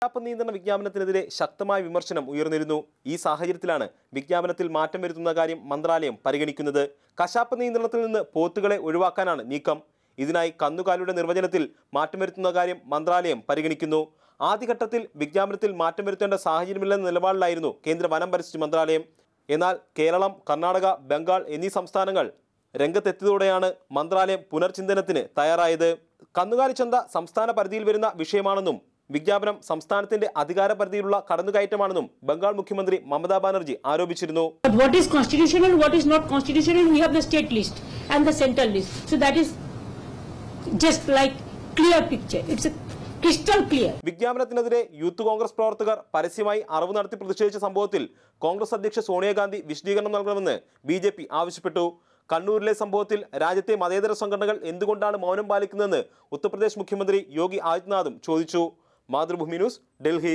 കശാപ്പ് നിയന്ത്രണ വിജ്ഞാപനത്തിനെതിരെ ശക്തമായ വിമർശനം ഉയർന്നിരുന്നു. ഈ സാഹചര്യത്തിലാണ് വിജ്ഞാപനത്തിൽ മാറ്റം വരുത്തുന്ന കാര്യം മന്ത്രാലയം പരിഗണിക്കുന്നത്. കശാപ്പ് നിയന്ത്രണത്തിൽ നിന്ന് പോത്തുകളെ ഒഴിവാക്കാനാണ് നീക്കം. ഇതിനായി കന്നുകാലിയുടെ നിർവചനത്തിൽ മാറ്റം വരുത്തുന്ന കാര്യം മന്ത്രാലയം പരിഗണിക്കുന്നു. ആദ്യഘട്ടത്തിൽ വിജ്ഞാപനത്തിൽ മാറ്റം വരുത്തേണ്ട സാഹചര്യമില്ലെന്ന നിലപാടിലായിരുന്നു കേന്ദ്ര വനം പരിസ്ഥിതി മന്ത്രാലയം. എന്നാൽ കേരളം, കർണാടക, ബംഗാൾ എന്നീ സംസ്ഥാനങ്ങൾ രംഗത്തെത്തിയതോടെയാണ് മന്ത്രാലയം പുനർചിന്തനത്തിന് തയ്യാറായത്. കന്നുകാലിച്ചന്ത സംസ്ഥാന പരിധിയിൽ വരുന്ന വിഷയമാണെന്നും വിജ്ഞാപനം സംസ്ഥാനത്തിന്റെ അധികാര പരിധിയിലുള്ള കടന്നുകയറ്റമാണെന്നും ബംഗാൾ മുഖ്യമന്ത്രി മമതാ ബാനർജി ആരോപിച്ചിരുന്നു. What is constitutional, what is not constitutional, we have the state list and the central list. So that is just like clear picture. It's a crystal clear. വിജ്ഞാപനത്തിനെതിരെ യൂത്ത് കോൺഗ്രസ് പ്രവർത്തകർ പരസ്യമായി അറവ് നടത്തി പ്രതിഷേധിച്ച സംഭവത്തിൽ കോൺഗ്രസ് അധ്യക്ഷ സോണിയാഗാന്ധി വിശദീകരണം നൽകണമെന്ന് BJP ആവശ്യപ്പെട്ടു. കണ്ണൂരിലെ സംഭവത്തിൽ രാജ്യത്തെ മതേതര സംഘടനകൾ എന്തുകൊണ്ടാണ് മൗനം പാലിക്കുന്നതെന്ന് ഉത്തർപ്രദേശ് മുഖ്യമന്ത്രി യോഗി ആദിത്യനാഥും ചോദിച്ചു. മാതൃഭൂമി ന്യൂസ്, ഡൽഹി.